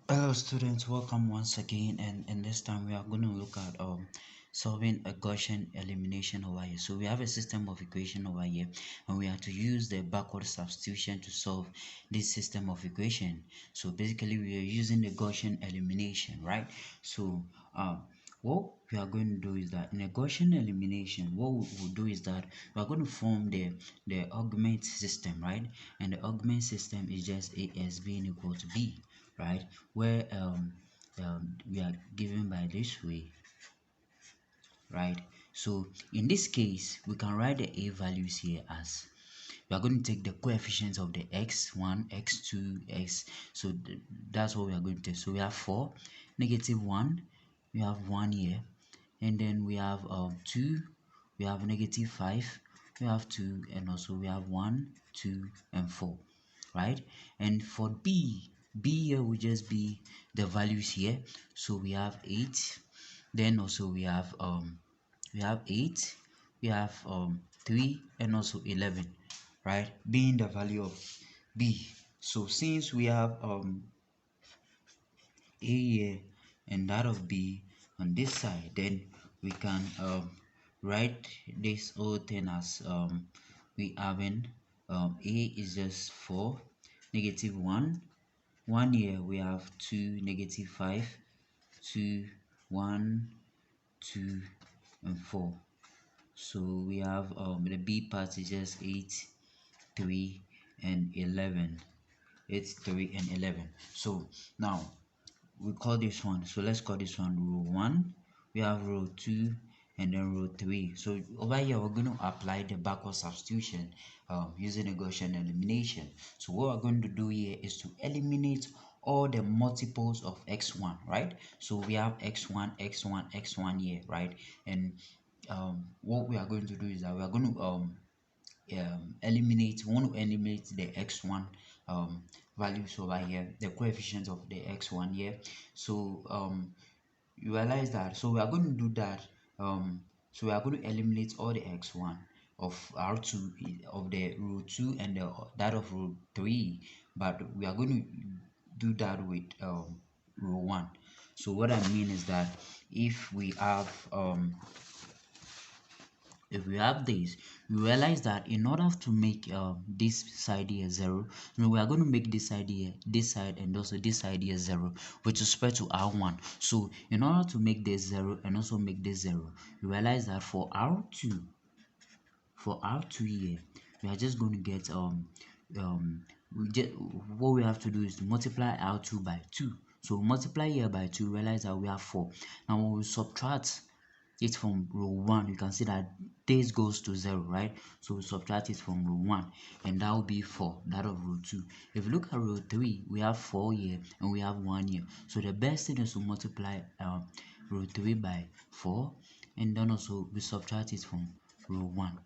Hello students, welcome once again, and this time we are going to look at solving a Gaussian elimination over here. So we have a system of equation over here, and we have to use the backward substitution to solve this system of equation. So basically we are using the Gaussian elimination, right? So what we are going to do is that in a Gaussian elimination, what we will do is that we are going to form the augment system, right? And the augment system is just A as being equal to B, right? Where we are given by this way, right? So in this case, we can write the A values here as we are going to take the coefficients of the x1, x2, x. So that's what we are going to take. So we have 4, -1, we have 1 here, and then we have 2, we have -5, we have 2, and also we have 1, 2, and 4, right? And for B here will just be the values here. So we have 8, then also we have 8, we have 3, and also 11, right, being the value of B. So since we have A here and that of B on this side, then we can write this whole thing as we having A is just 4, -1, 1 here we have 2, -5, 2, 1, 2, and 4. So we have the B part is just 8, 3, and 11. It's 3 and 11. So now we call this one, so let's call this one row 1, we have row 2, and then row 3. So over here we're going to apply the backward substitution using a Gaussian elimination. So what we're going to do here is to eliminate all the multiples of x1, right? So we have x1, x1, x1 here, right? And what we are going to do is that we are going to eliminate, we want to eliminate the x1 values over here, the coefficients of the x1 here. So you realize that, so we are going to do that. So we are going to eliminate all the x1 of R2 of the row 2 and that of row 3, but we are going to do that with row 1. So what I mean is that if we have this, you realize that in order to make this side here 0, we are going to make this side here, this side, and also this side here 0 with respect to R1. So in order to make this 0 and also make this 0, you realize that for R2 here, we are just going to get what we have to do is to multiply R2 by 2. So multiply here by 2, realize that we have 4. Now when we subtract it from row 1, you can see that this goes to 0, right? So we subtract it from row 1, and that will be 4, that of row 2. If you look at row 3, we have 4 here and we have 1 here. So the best thing is to multiply row 3 by 4, and then also we subtract it from row 1,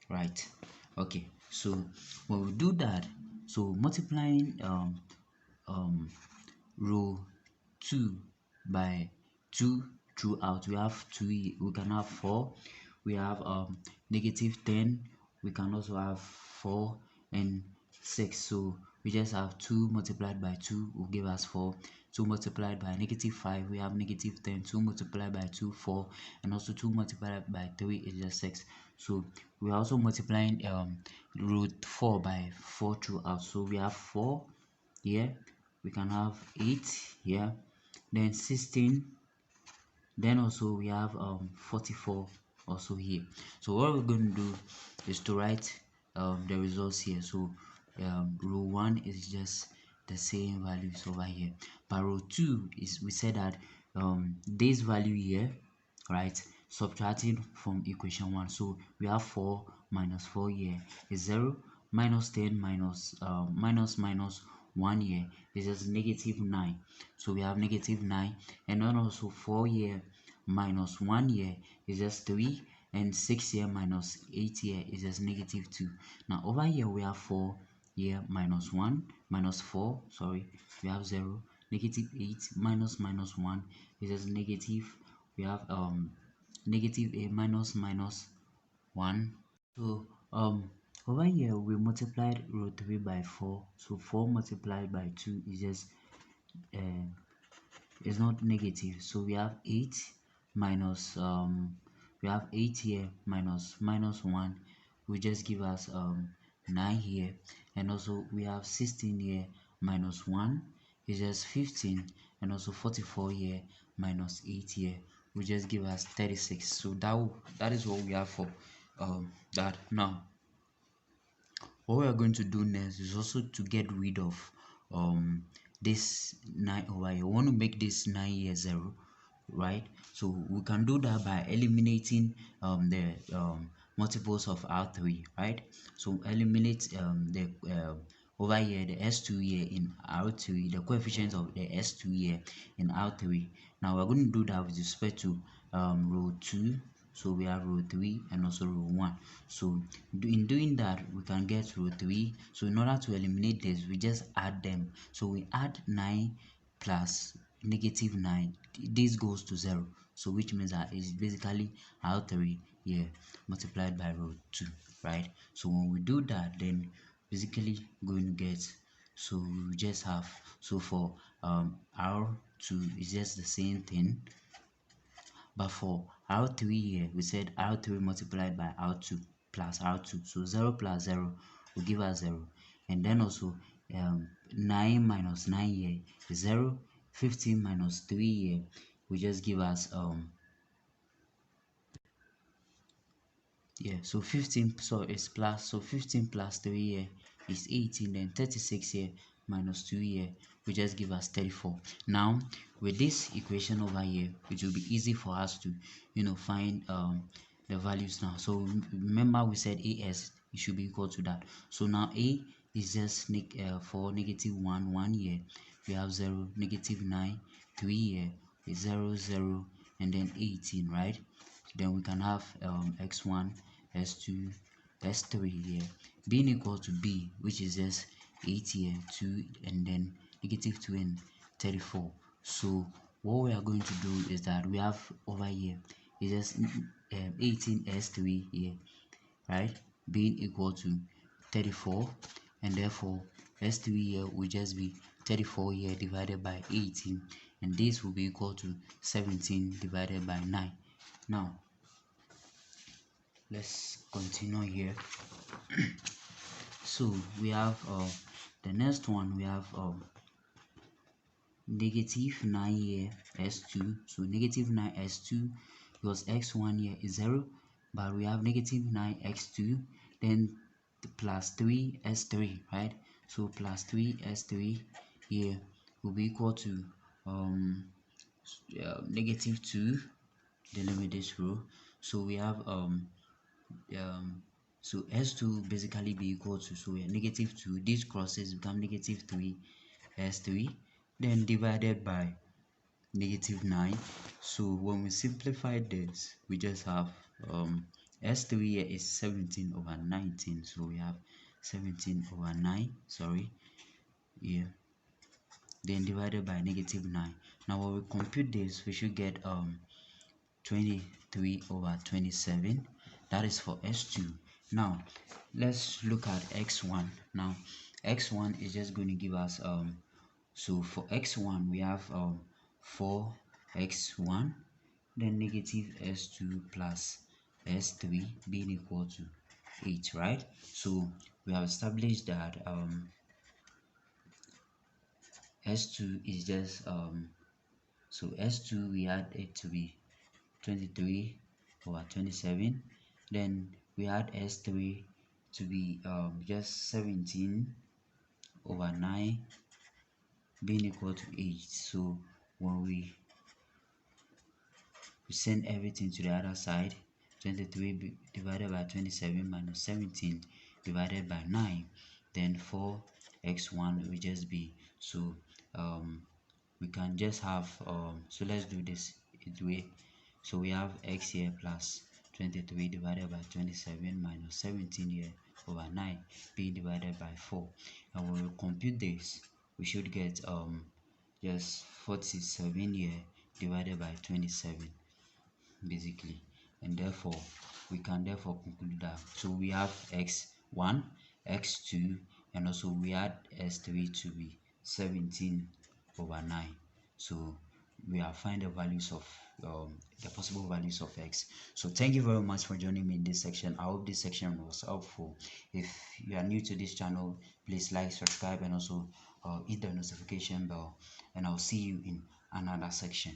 right? Okay, so when we do that, so multiplying row 2 by 2 throughout, we have 2, we can have 4, we have -10, we can also have 4 and 6. So we just have 2 multiplied by 2 will give us 4, 2 multiplied by -5, we have -10, 2 multiplied by 2, 4, and also 2 multiplied by 3 is just 6. So we are also multiplying root 4 by 4 throughout. So we have 4 here, we can have 8 here, then 16, then also we have 44 also here. So what we're going to do is to write the results here. So row 1 is just the same values over here, but row 2 is, we said that this value here, right, subtracting from equation 1. So we have 4 minus 4 here is 0, minus 10 minus minus 1 here is just -9. So we have -9, and then also 4 here minus 1 here is just 3, and 6 here minus 8 here is just -2. Now over here we have 4 here minus 1 minus 4, sorry, we have 0, -8 minus 1 is just negative. We have -8 minus 1. So over here we multiplied row 3 by 4, so 4 multiplied by 2 is just it's not negative, so we have 8 minus we have 8 here minus 1 will just give us 9 here, and also we have 16 here minus 1 is just 15, and also 44 here minus 8 here will just give us 36. So that is what we have for that. Now what we are going to do next is also to get rid of this 9 over here. We want to make this 9 here 0, right? So we can do that by eliminating the multiples of R3, right? So eliminate the over here the S2 here in R3, the coefficients of the S2 here in R3. Now we're going to do that with respect to row 2. So we have row 3 and also row 1. So in doing that, we can get row 3. So in order to eliminate this, we just add them. So we add 9 plus negative 9. This goes to 0. So which means that it's basically R3 here multiplied by row 2, right? So when we do that, then basically going to get, so we just have, so for R2 is just the same thing, but for R3 here, we said R3 multiplied by R2 plus R2. So 0 plus 0 will give us 0. And then also 9 minus 9 here is 0. 15 minus 3 here will just give us yeah, so 15, so it's plus, so 15 plus 3 here is 18, then 36 here minus 2 here will just give us 34. Now with this equation over here, it will be easy for us to find the values now. So remember we said AS, it should be equal to that. So now A is just for negative 1 1 here, we have 0, negative 9 3 here is 0 0, and then 18, right? Then we can have x1 s2 s3 here being equal to b, which is just 8 here 2, and then negative 2 and 34. So what we are going to do is that we have over here is just 18 s3 here, right, being equal to 34, and therefore s3 here will just be 34 here divided by 18, and this will be equal to 17 divided by 9. Now let's continue here. So we have the next one, we have negative 9 here s2. So negative 9 s2, because x1 here is 0, but we have negative 9 x2, then plus 3 s3, right? So plus 3 s3 here will be equal to negative 2, delimit this row. So we have so s2 basically be equal to, so we are negative 2, these crosses become negative 3 s3, then divided by negative 9. So when we simplify this, we just have s3 here is 17 over 19, so we have 17 over 9, sorry, yeah, then divided by negative 9. Now when we compute this, we should get 23 over 27. That is for s2. Now let's look at x1. Now x1 is just going to give us so for x1 we have 4x1, then negative s2 plus s3 being equal to 8, right? So we have established that s2 is just so s2 we had it to be 23 over 27, then we had s3 to be just 17 over 9 being equal to 8. So when we send everything to the other side, 23 divided by 27 minus 17 divided by 9, then 4x1 will just be, so we can just have so let's do this way. So we have x here plus 23 divided by 27 minus 17 here over 9 being divided by 4, and when we compute this, we should get just 47 here divided by 27 basically, and therefore we can therefore conclude that, so we have x1 x2, and also we add s3 to be 17 over 9. So we are find the values of the possible values of x. So thank you very much for joining me in this section. I hope this section was helpful. If you are new to this channel, please like, subscribe, and also hit the notification bell, and I'll see you in another section.